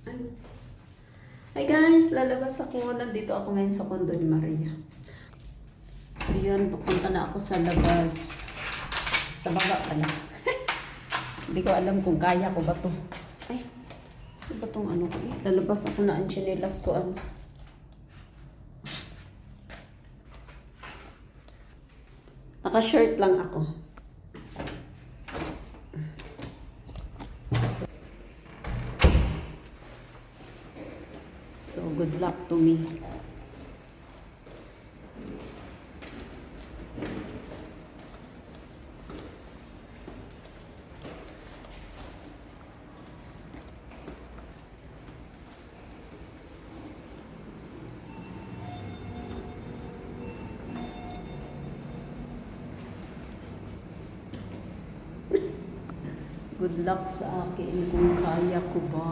Hi guys, lalabas ako. Nandito ako ngayon sa condo ni Maria. So yun, pupunta na ako sa labas. Sa baba pala. Hindi ko alam kung kaya ko ba to. Ay, ano ba tong ano ko eh? Lalabas ako na ang chinelas ko ano. Naka-shirt lang ako. So good luck to me. Good luck sa akin kung kaya ko ba.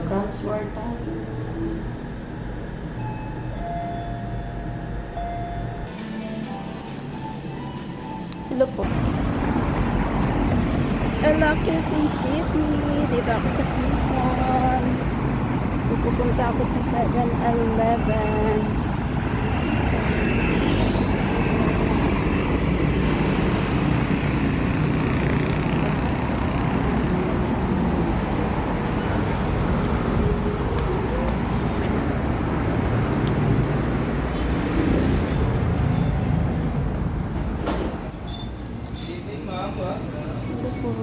Ground floor tayo. Hello po. Hello, Quezon City. Dito ako sa Quezon. So, pupunta ako sa 7-Eleven. Hello po.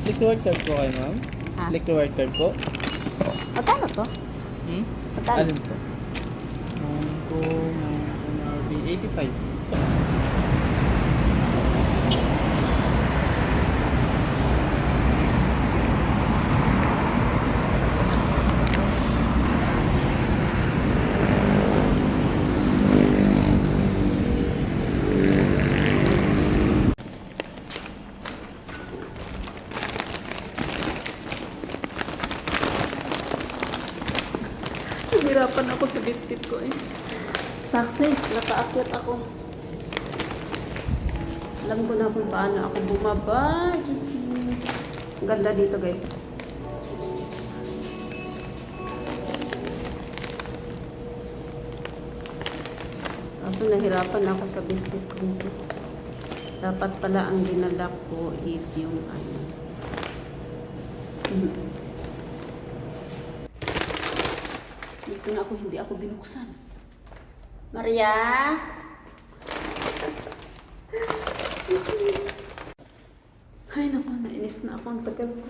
Click reward card po kayo, ma'am? Ha? Click reward card po? Magkano to? Magkano? Alin po? Mangko, RB, 85. Nahirapan ako sa bitbit ko eh. Success, nakaakyat ako. Alam ko na kung paano ako bumaba. Diyos me. Ang ganda dito guys. Kaso nahirapan ako sa bitbit ko nito. Dapat pala ang dinala ko is yung ano. Dito na ako, hindi ako binuksan. Maria? Ay, naku, nainis na ako. Ang tagal ko.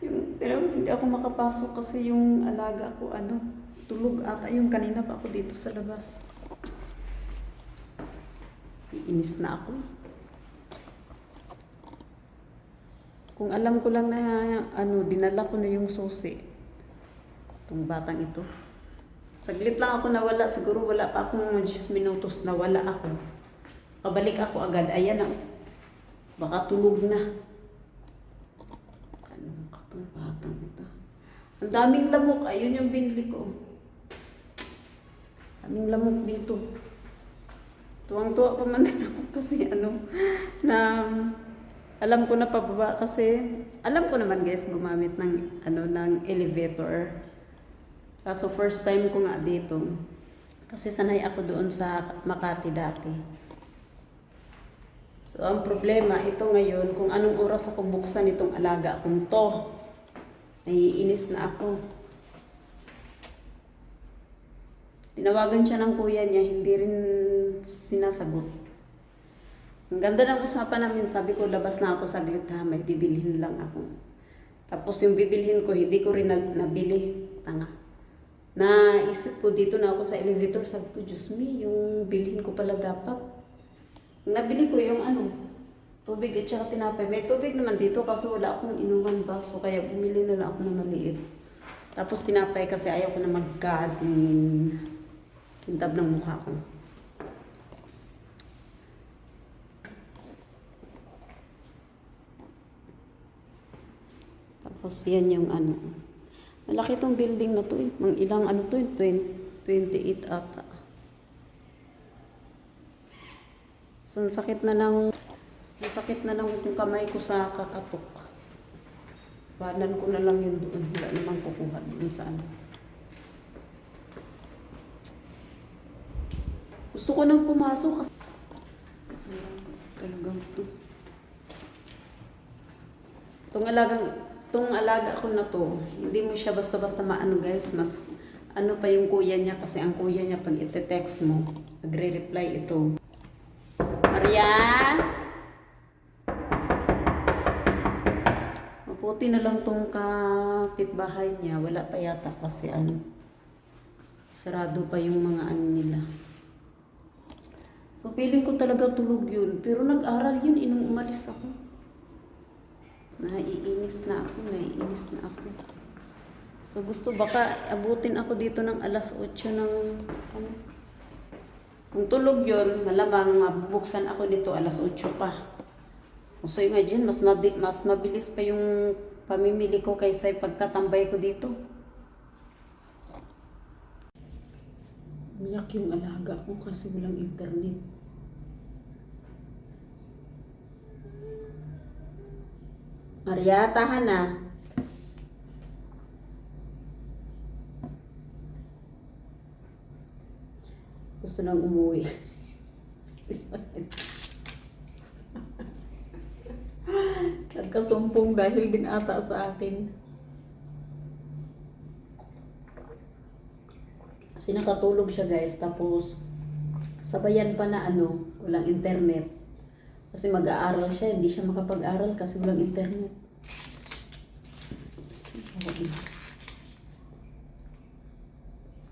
Hindi ako makapasok kasi yung alaga ko, tulog ata. Yung kanina pa ako dito sa labas. Iinis na ako. Kung alam ko lang na, dinala ko na yung susi. Itong batang ito. Saglit lang ako nawala. Siguro wala pa akong 10 minutos nawala ako. Pabalik ako agad. Ayan na. Baka tulog na. Ano ka itong batang ito? Ang daming lamok. Ayun yung binili ko. Daming lamok dito. Tuwang-tuwa pa man din ako kasi na alam ko na pababa kasi alam ko naman guys gumamit ng ng elevator. Kaso first time ko nga dito. Kasi sanay ako doon sa Makati dati. So ang problema, ito ngayon, kung anong oras ako buksan itong alaga kong to. Naiinis na ako. Tinawagan siya ng kuya niya, hindi rin sinasagot. Ang ganda ng usapan namin, sabi ko labas na ako saglit ha, may bibilhin lang ako. Tapos yung bibilhin ko, hindi ko rin nabili. Tanga. Naisip ko dito na ako sa elevator, sabi ko, Diyos me, yung bilhin ko pala dapat. Nabili ko yung tubig at saka tinapay. May tubig naman dito kasi wala akong inuman baso, kaya bumili na lang ako ng maliit. Tapos tinapay kasi ayaw ko na magkating kintab ng mukha ko. Tapos yan yung ano. Malaki tong building na to eh. Mang ilang ano to eh. 28 ata. So, ang sakit na ng yung kamay ko sa kakatok. Banan ko na lang yun doon. Wala namang kukuha doon sa ano. Gusto ko nang pumasok kasi talagang to. Tong alaga ko na to, hindi mo siya basta-basta maano guys, mas ano pa yung kuya niya kasi ang kuya niya pag ite-text mo, nagre-reply ito. Maria? Maputi na lang tong kapitbahay niya, wala pa yata kasi ano, sarado pa yung mga ano nila. So feeling ko talaga tulog yun, pero nag-aral yun inung umalis ako. Naiinis na ako. So gusto baka abutin ako dito ng alas 8 ng ano. Kung tulog yun, malamang mabubuksan ako nito alas 8 pa. So imagine, mas mabilis pa yung pamimili ko kaysa pagtatambay ko dito. Umiyak yung alaga ko kasi walang internet. Maria, tahan na. Gusto nang umuwi. Nagkasumpong dahil din ata sa akin. Kasi nakatulog siya guys, tapos sabayan pa na ano, walang internet. Kasi mag-aaral siya, hindi siya makapag-aral kasi walang internet.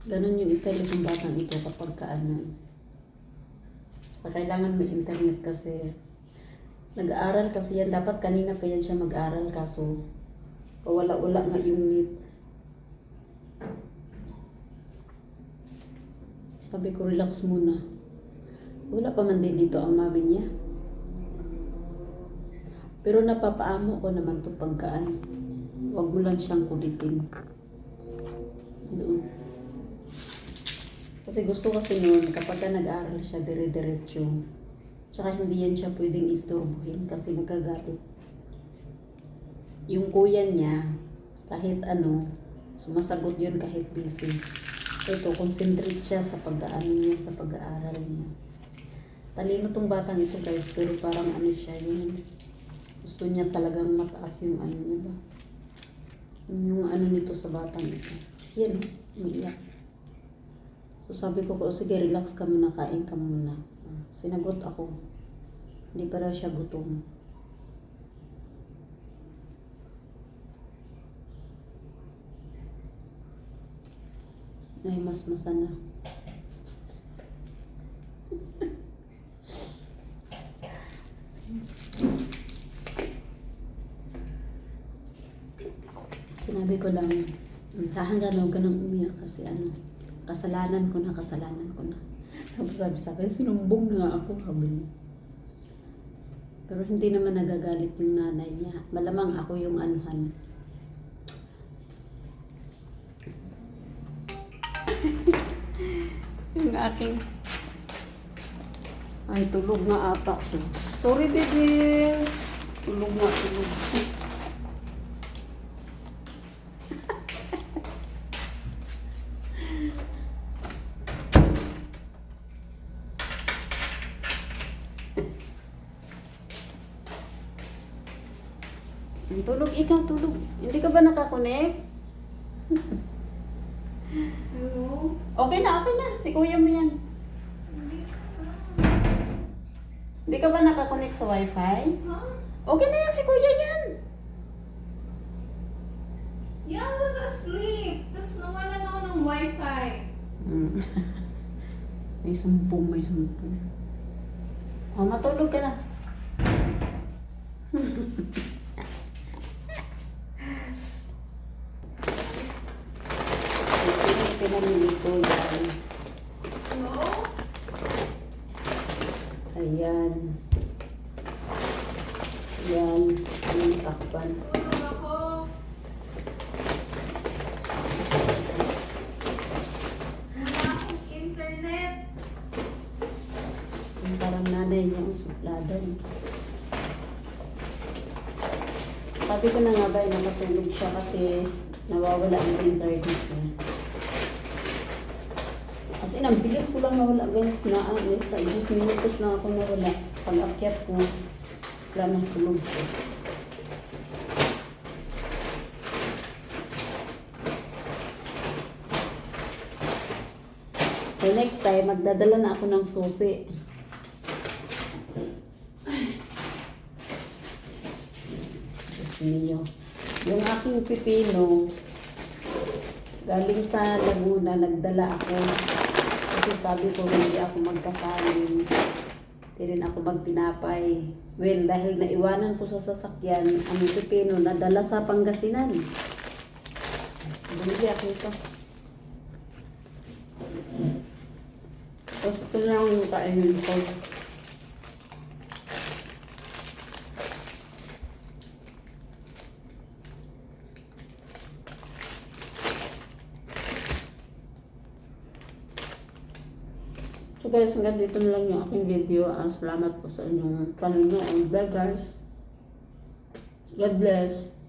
Ganon yung style ng batang ito kapag kaano. Kailangan may internet kasi nag-aaral kasi yan. Dapat kanina pa yan siya mag-aaral kaso wala nga yung net. Sabi ko relax muna. Wala pa man din dito ang mami niya. Pero napapaamo ko naman ito pagkaan. Huwag mo lang siyang kulitin. Doon. Kasi gusto kasi noon, kapag nag-aaral siya dire-diretso, tsaka hindi yan siya pwedeng istorbohin kasi magagalit. Yung kuya niya, kahit ano, sumasagot yun kahit busy. Ito, concentrate siya sa pag-aano niya, sa pag-aaral niya. Talino tong batang ito guys, pero parang ano siya yun. Gusto niya talagang mataas yung ano niya ba? Yung ano nito sa batang ito. Yan, umiiyak. So sabi ko, sige relax ka muna, kain ka muna. Sinagot ako. Hindi pa raw siya gutom. Naimasmasa na. Sinabi ko lang, huwag ka nang umiyak kasi ano, kasalanan ko na. Tapos sabi sa akin, sinumbong na nga ako, sabi niya. Pero hindi naman nagagalit yung nanay niya. Malamang ako yung anuhan. Yung aking, ay tulog na ata to. Sorry baby, tulog. Tulog, ikaw tulog. Hindi ka ba nakakonek? Hello? Okay na. Si kuya mo yan. Hindi ka ba nakakonek sa wifi? Huh? Okay na yan, si kuya yan. Yeah, I was asleep. Tapos nawalan ako ng wifi. May sumpong. Oh, matulog ka na. Pinamili ko yan. Hello? Ayan. Yan. Yung takpan. Tulog ako. Ladan. Sabi ko na nga ba, nakatulog siya kasi nawawala ang internet niya. As in, ang bilis ko lang nawala guys na sa 10 minutos na ako nawala. Pag-akyat ko, wala nang tulog siya. So next time, magdadala na ako ng susi. Diyos niyo. Yung aking pipino, galing sa Laguna, nagdala ako. Kasi sabi ko, hindi ako magkakain. Hindi rin ako magtinapay. Well, dahil naiwanan ko sa sasakyan, ang pipino nadala sa Pangasinan. Bumili ako ito. Tapos ito lang yung kainin ko. So guys, hanggang dito na lang yung aking video. Salamat po sa inyong panonood. Bye guys. God bless.